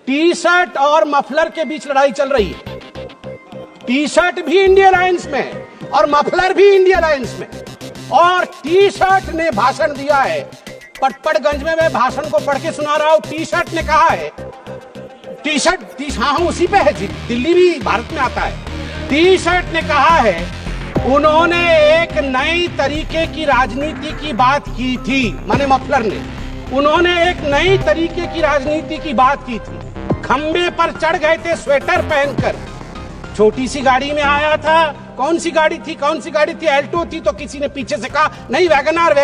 T shirt और muffler के बीच लड़ाई चल रही है। टी शर्ट भी इंडिया अलायंस में और मफलर भी इंडिया अलायंस में। और टी शर्ट ने भाषण दिया है, पटपड़गंज में मैं भाषण को पढ़ के सुना रहा हूं। टी शर्ट ने कहा है, टी शर्ट हाँ उसी पे है जी, दिल्ली भी भारत में आता है। टी शर्ट ने कहा है, उन्होंने एक नई तरीके की राजनीति की बात की थी, माने मफलर ने, उन्होंने एक नई तरीके की राजनीति की बात की थी। खंबे पर चढ़ गए थे स्वेटर पहनकर, छोटी सी गाड़ी में आया था। कौन सी गाड़ी थी? एल्टो थी। तो किसी ने पीछे से कहा नहीं वैगनार।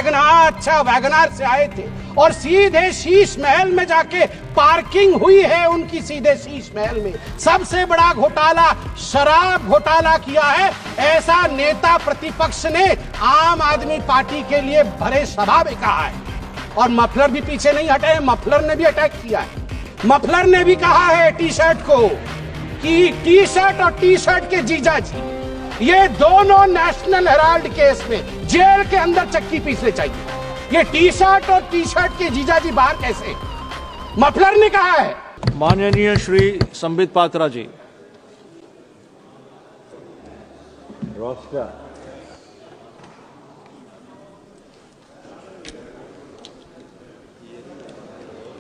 अच्छा वैगनार से आए थे और सीधे शीश महल में जाके पार्किंग हुई है उनकी, सीधे शीश महल में। सबसे बड़ा घोटाला शराब घोटाला किया है, ऐसा नेता प्रतिपक्ष ने आम आदमी पार्टी के लिए भरे सभा में कहा है। और मफलर भी पीछे नहीं हटे, मफलर ने भी अटैक किया है। मफलर ने भी कहा है टी शर्ट को कि टी शर्ट और टी शर्ट के जीजा जी, ये दोनों नेशनल हेराल्ड केस में जेल के अंदर चक्की पीसने चाहिए। ये टी शर्ट और टी शर्ट के जीजा जी बाहर कैसे? मफलर ने कहा है। माननीय श्री संबित पात्रा जी।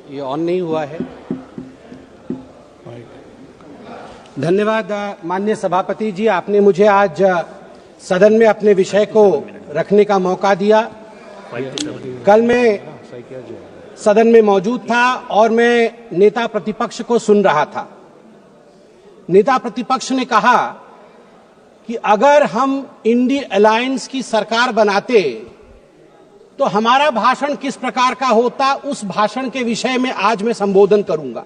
ये ऑन नहीं हुआ है। धन्यवाद माननीय सभापति जी, आपने मुझे आज सदन में अपने विषय को रखने का मौका दिया। कल मैं सदन में मौजूद था और मैं नेता प्रतिपक्ष को सुन रहा था। नेता प्रतिपक्ष ने कहा कि अगर हम इंडिया अलायंस की सरकार बनाते तो हमारा भाषण किस प्रकार का होता, उस भाषण के विषय में आज मैं संबोधन करूंगा।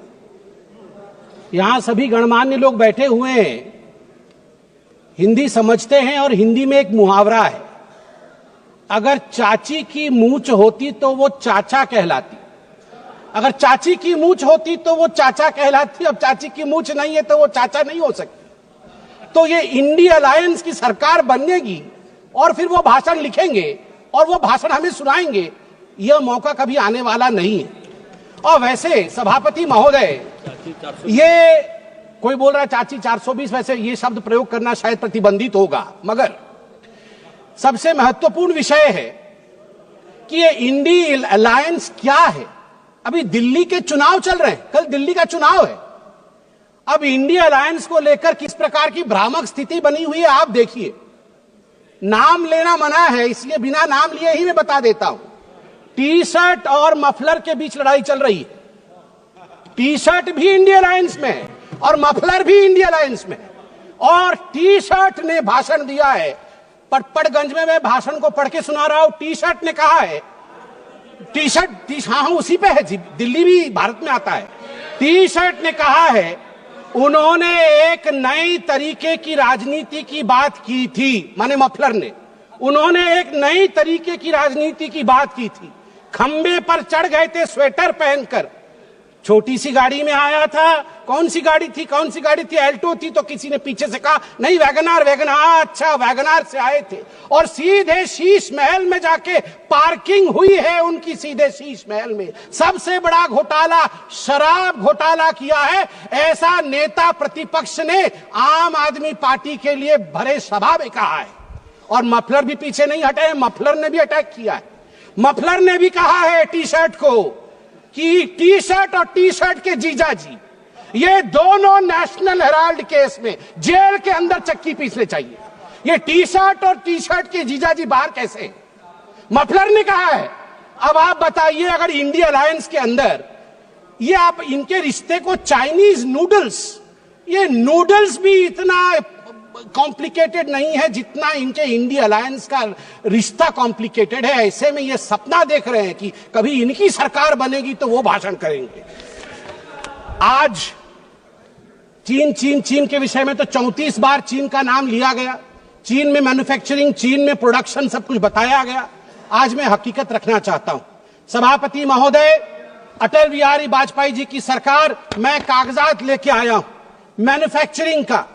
यहां सभी गणमान्य लोग बैठे हुए हैं, हिंदी समझते हैं और हिंदी में एक मुहावरा है, अगर चाची की मूंछ होती तो वो चाचा कहलाती, अगर चाची की मूंछ होती तो वो चाचा कहलाती। अब चाची की मूंछ नहीं है तो वो चाचा नहीं हो सकती। तो ये इंडिया अलायंस की सरकार बनेगी और फिर वो भाषण लिखेंगे और वो भाषण हमें सुनाएंगे, यह मौका कभी आने वाला नहीं है। और वैसे सभापति महोदय, ये कोई बोल रहा है चाची 420, वैसे ये शब्द प्रयोग करना शायद प्रतिबंधित होगा, मगर सबसे महत्वपूर्ण विषय है कि ये इंडिया अलायंस क्या है। अभी दिल्ली के चुनाव चल रहे हैं, कल दिल्ली का चुनाव है। अब इंडिया अलायंस को लेकर किस प्रकार की भ्रामक स्थिति बनी हुई है आप देखिए। नाम लेना मना है, इसलिए बिना नाम लिए ही मैं बता देता हूं। टी शर्ट और मफलर के बीच लड़ाई चल रही है। टी शर्ट भी इंडिया अलायंस में और मफलर भी इंडिया अलायंस में। और टी शर्ट ने भाषण दिया है, पटपड़गंज में मैं भाषण को पढ़ के सुना रहा हूं। टी शर्ट ने कहा है, टी शर्ट हाँ उसी पे है जी, दिल्ली भी भारत में आता है। टी शर्ट ने कहा है, उन्होंने एक नई तरीके की राजनीति की बात की थी, माने मफलर ने, उन्होंने एक नई तरीके की राजनीति की बात की थी। खंबे पर चढ़ गए थे स्वेटर पहनकर, छोटी सी गाड़ी में आया था। कौन सी गाड़ी थी? एल्टो थी। तो किसी ने पीछे से कहा नहीं वैगनार। अच्छा वैगनार से आए थे और सीधे शीश महल में जाके पार्किंग हुई है उनकी, सीधे शीश महल में। सबसे बड़ा घोटाला शराब घोटाला किया है, ऐसा नेता प्रतिपक्ष ने आम आदमी पार्टी के लिए भरे सभा में कहा है। और मफलर भी पीछे नहीं हटे, मफलर ने भी अटैक किया है। मफलर ने भी कहा है टी शर्ट को कि टी शर्ट और टी शर्ट के जीजा जी, ये दोनों नेशनल हेराल्ड केस में जेल के अंदर चक्की पीसने चाहिए। ये टी शर्ट और टी शर्ट के जीजा जी बाहर कैसे? मफलर ने कहा है। अब आप बताइए, अगर इंडिया अलायंस के अंदर ये आप इनके रिश्ते को चाइनीज नूडल्स, ये नूडल्स भी इतना कॉम्प्लिकेटेड नहीं है जितना इनके इंडिया अलायंस का रिश्ता कॉम्प्लिकेटेड है। ऐसे में ये सपना देख रहे हैं कि कभी इनकी सरकार बनेगी तो वो भाषण करेंगे। आज चीन के विषय में तो 34 बार चीन का नाम लिया गया। चीन में मैन्युफैक्चरिंग, चीन में प्रोडक्शन, सब कुछ बताया गया। आज मैं हकीकत रखना चाहता हूं। सभापति महोदय, अटल बिहारी वाजपेयी जी की सरकार, मैं कागजात लेके आया हूं मैन्युफैक्चरिंग का।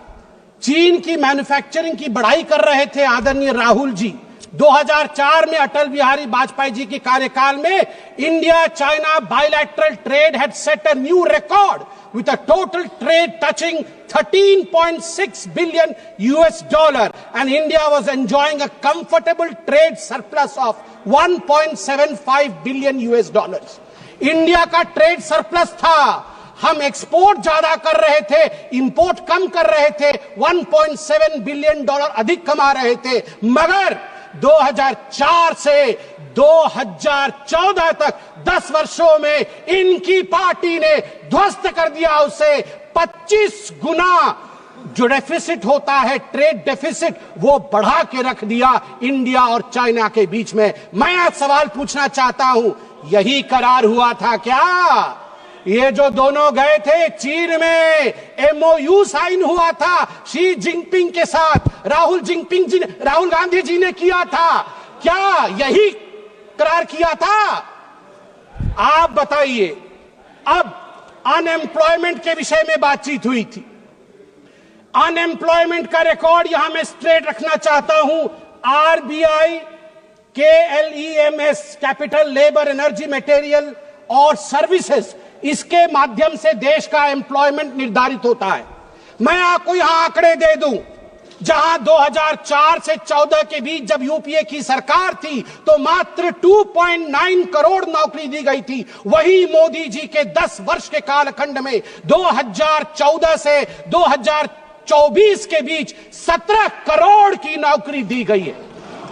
चीन की मैन्युफैक्चरिंग की बड़ाई कर रहे थे आदरणीय राहुल जी, 2004 में अटल बिहारी वाजपेयी जी के कार्यकाल में India China bilateral trade had set a new record with a total trade touching $13.6 billion and India was enjoying a comfortable trade surplus of $1.75 billion. India का ट्रेड सरप्लस था, हम एक्सपोर्ट ज्यादा कर रहे थे, इंपोर्ट कम कर रहे थे, $1.7 बिलियन अधिक कमा रहे थे, मगर 2004 से 2014 तक 10 वर्षों में इनकी पार्टी ने ध्वस्त कर दिया उसे 25 गुना जो डेफिसिट होता है, ट्रेड डेफिसिट, वो बढ़ा के रख दिया इंडिया और चाइना के बीच में। मैं आज सवाल पूछना चाहता हूं, यही करार हुआ था क्या? ये जो दोनों गए थे चीन में, MOU साइन हुआ था शी जिनपिंग के साथ, राहुल गांधी जी ने किया था, क्या यही करार किया था? आप बताइए। अब अनएम्प्लॉयमेंट के विषय में बातचीत हुई थी। अनएम्प्लॉयमेंट का रिकॉर्ड यहां मैं स्ट्रेट रखना चाहता हूं। RBI KLEMS, capital labour energy material और सर्विसेज, इसके माध्यम से देश का एम्प्लॉयमेंट निर्धारित होता है। मैं आपको यहां आंकड़े दे दूं, जहां 2004 से 14 के बीच जब यूपीए की सरकार थी तो मात्र 2.9 करोड़ नौकरी दी गई थी। वही मोदी जी के 10 वर्ष के कालखंड में 2014 से 2024 के बीच 17 करोड़ की नौकरी दी गई है।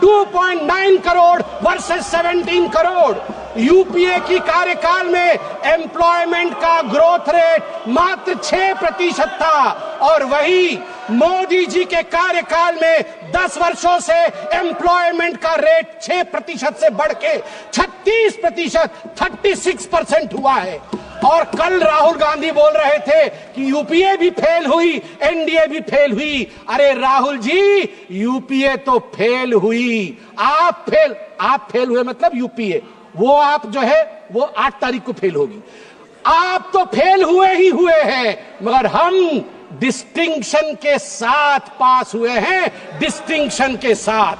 2.9 करोड़ वर्सेस 17 करोड़। यूपीए की कार्यकाल में एम्प्लॉयमेंट का ग्रोथ रेट मात्र 6% था और वही मोदी जी के कार्यकाल में 10 वर्षों से एम्प्लॉयमेंट का रेट 6% से बढ़ के 36%, 36% हुआ है। और कल राहुल गांधी बोल रहे थे कि यूपीए भी फेल हुई, एनडीए भी फेल हुई। अरे राहुल जी, यूपीए तो फेल हुई, आप फेल हुए मतलब यूपीए, वो आप जो है वो 8 तारीख को फेल होगी। आप तो फेल हुए ही हुए हैं, मगर हम डिस्टिंक्शन के साथ पास हुए हैं, डिस्टिंक्शन के साथ।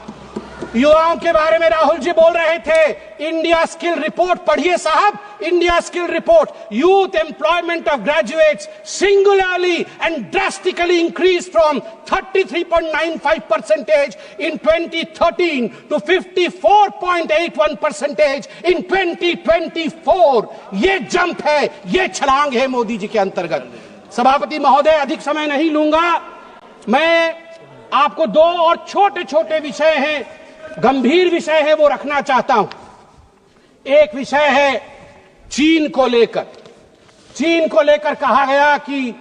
युवाओं के बारे में राहुल जी बोल रहे थे, इंडिया स्किल रिपोर्ट पढ़िए साहब, India skill report. Youth employment of graduates singularly and drastically increase from 33.95% in 2013 to 54.81% in 2024। ये जंप है, ये छलांग है मोदी जी के अंतर्गत। सभापति महोदय, अधिक समय नहीं लूंगा, मैं आपको 2 और छोटे छोटे विषय हैं, गंभीर विषय है, वो रखना चाहता हूं। एक विषय है चीन को लेकर। चीन को लेकर कहा गया कि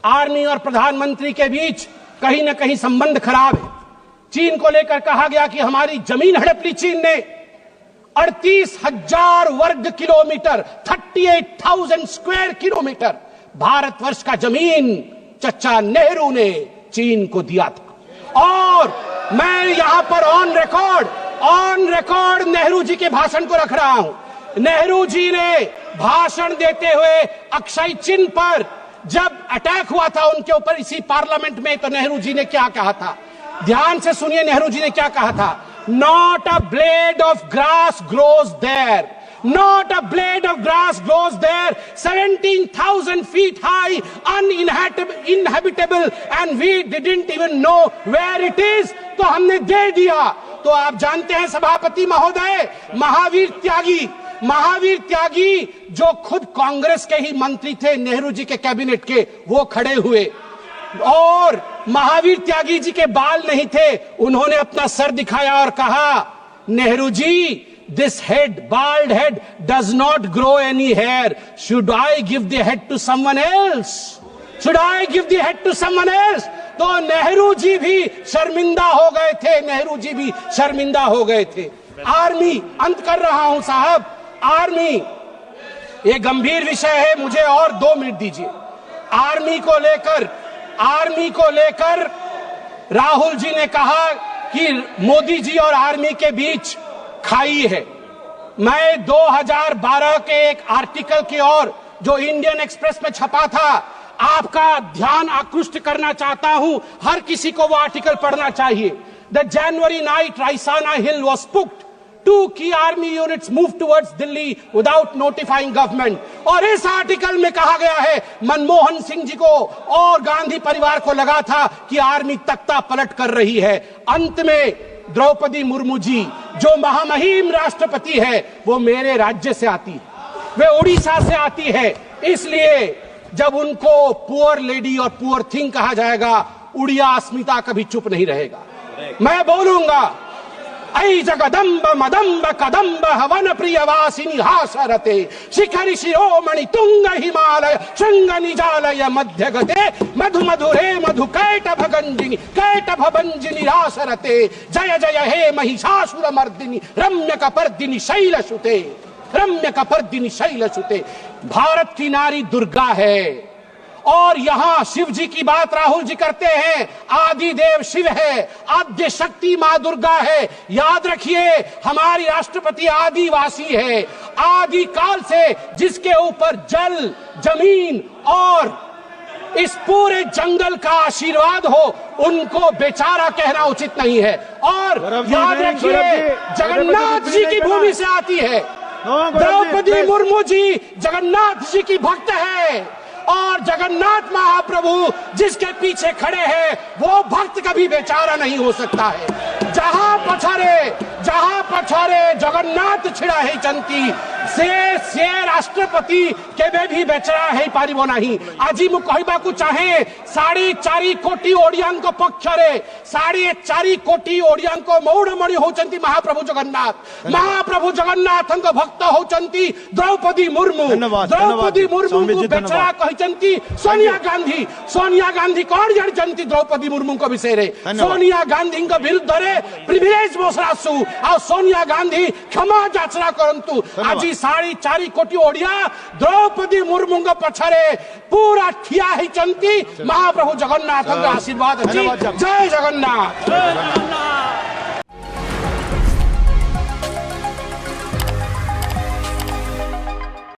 आर्मी और प्रधानमंत्री के बीच कहीं ना कहीं संबंध खराब है। चीन को लेकर कहा गया कि हमारी जमीन हड़प ली चीन ने। 38,000 वर्ग किलोमीटर, 38,000 स्क्वायर किलोमीटर भारतवर्ष का जमीन चचा नेहरू ने चीन को दिया था। और मैं यहां पर ऑन रिकॉर्ड नेहरू जी के भाषण को रख रहा हूं। नेहरू जी ने भाषण देते हुए अक्षय चिन्ह पर जब अटैक हुआ था उनके ऊपर इसी पार्लियामेंट में, तो नेहरू जी ने क्या कहा था? ध्यान से सुनिए, नेहरू जी ने क्या कहा था? Not a blade of grass grows there, not a blade of grass grows there, 17,000 feet high, uninhabitable, and we didn't even know where it is, तो हमने दे दिया। तो आप जानते हैं सभापति महोदय, महावीर त्यागी जो खुद कांग्रेस के ही मंत्री थे, नेहरू जी के कैबिनेट के, वो खड़े हुए और महावीर त्यागी जी के बाल नहीं थे, उन्होंने अपना सर दिखाया और कहा, Nehru ji, this bald head does not grow any hair. Should I give the head to someone else? तो नेहरू जी भी शर्मिंदा हो गए थे, आर्मी, अंत कर रहा हूं साहब, आर्मी, ये गंभीर विषय है, मुझे और 2 मिनट दीजिए। आर्मी को लेकर राहुल जी ने कहा कि मोदी जी और आर्मी के बीच खाई है। मैं 2012 के एक आर्टिकल की ओर जो इंडियन एक्सप्रेस में छपा था, आपका ध्यान आकृष्ट करना चाहता हूं, हर किसी को वो आर्टिकल पढ़ना चाहिए। The January night Raisana Hill was spooked. 2 key army units moved towards Delhi without notifying government. और इस आर्टिकल में कहा गया है मनमोहन सिंह जी को और गांधी परिवार को लगा था कि आर्मी तख्ता पलट कर रही है। अंत में द्रौपदी मुर्मू जी जो महामहिम राष्ट्रपति है वो मेरे राज्य से आती है, वे उड़ीसा से आती है। इसलिए जब उनको पुअर लेडी और पुअर थिंग कहा जाएगा, उड़िया अस्मिता कभी चुप नहीं रहेगा। मैं बोलूंगा ऐ जगदम्ब मदम्ब कदम्ब हवन प्रियवासिनी हासरते शिखरि शिरोमणि तुंग हिमालय शृंग निजालय मध्य गते मधु मधुरे मधु कैटभ भंजिनी रासरते जय जय हे महिषासुर मर्दिनी रम्य कपर्दिनी शैलसुते रम्य कपर्दिनी शैलसुते। भारत की नारी दुर्गा है और यहाँ शिव जी की बात राहुल जी करते हैं। आदि देव शिव है, आद्य शक्ति माँ दुर्गा है। याद रखिए हमारी राष्ट्रपति आदिवासी है। आदि काल से जिसके ऊपर जल जमीन और इस पूरे जंगल का आशीर्वाद हो उनको बेचारा कहना उचित नहीं है। और याद रखिए जगन्नाथ जी की भूमि से आती है। द्रौपदी मुर्मू जी जगन्नाथ जी की भक्त है और जगन्नाथ महाप्रभु जिसके पीछे खड़े हैं वो भक्त कभी बेचारा नहीं हो सकता है। जहां पछारे जगन्नाथ छिड़ा है चंती से राष्ट्रपति केबे भी बेचारा है पारिबो नहीं। आज मु कहबाकू चाहे 4.5 कोटी ओडियां पक्षरे 4.5 कोटी ओडियां मौड़मणि होचंती महाप्रभु जगन्नाथ। महाप्रभु जगन्नाथ भक्त होचंती द्रौपदी मुर्मू। द्रौपदी मुर्मू को बेचारा कहचंती सोनिया गांधी कौन जानती द्रौपदी मुर्मू को विषय रे। सोनिया गांधी विरुद्ध रे प्रिविलेज बसरासु आ सोनिया गांधी क्षमा याचना करंतु। आज 4.5 कोटी ओडिया द्रौपदी मुर्मू पछरे पूरा ठिया ही चंती महाप्रभु जगन्नाथ आशीर्वाद। जय जगन्नाथ।